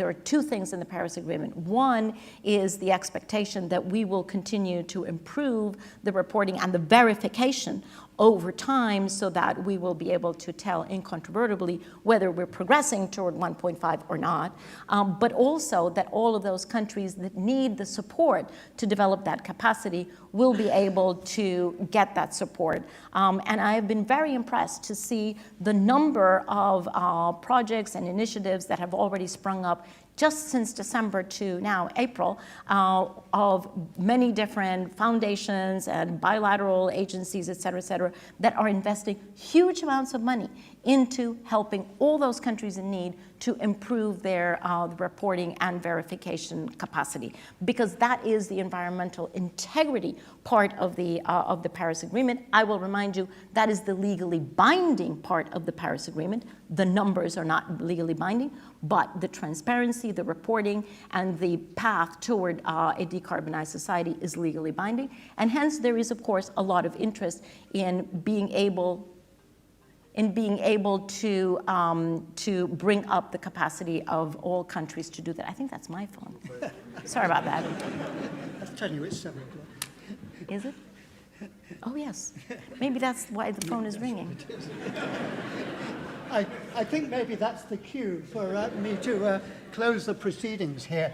are two things in the Paris Agreement. One is the expectation that we will continue to improve the reporting and the verification over time so that we will be able to tell incontrovertibly whether we're progressing toward 1.5 or not, but also that all of those countries that need the support to develop that capacity will be able to get that support. And I have been very impressed to see the number of projects and initiatives that have already sprung up just since December to now April, of many different foundations and bilateral agencies, et cetera, that are investing huge amounts of money into helping all those countries in need to improve their reporting and verification capacity, because that is the environmental integrity part of the Paris Agreement. I will remind you that is the legally binding part of the Paris Agreement. The numbers are not legally binding, but the transparency, the reporting, and the path toward a decarbonized society is legally binding. And hence there is, of course, a lot of interest in being able to bring up the capacity of all countries to do that. I think that's my phone. Sorry about that. I'll tell you, it's 7 o'clock. Is it? Oh, yes. Maybe that's why the phone is ringing. I think maybe that's the cue for me to close the proceedings here.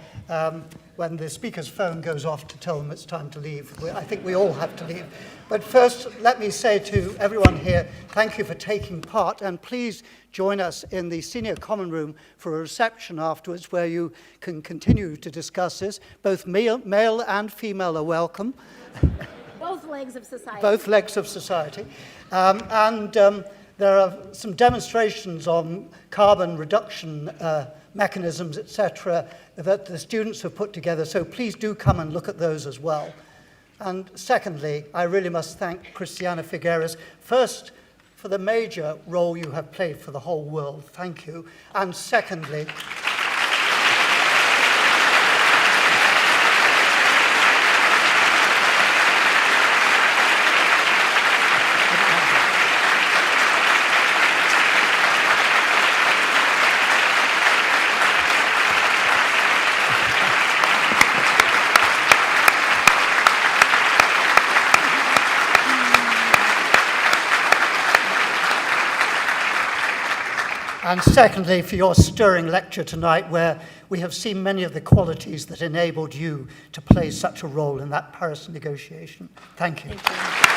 When the speaker's phone goes off to tell them it's time to leave. I think we all have to leave. But first, let me say to everyone here, thank you for taking part, and please join us in the senior common room for a reception afterwards where you can continue to discuss this. Both male and female are welcome. Both legs of society. Both legs of society. There are some demonstrations on carbon reduction mechanisms, etc., that the students have put together, so please do come and look at those as well. And secondly, I really must thank Christiana Figueres, first for the major role you have played for the whole world. Thank you. And secondly, And secondly, for your stirring lecture tonight, where we have seen many of the qualities that enabled you to play such a role in that Paris negotiation. Thank you. Thank you.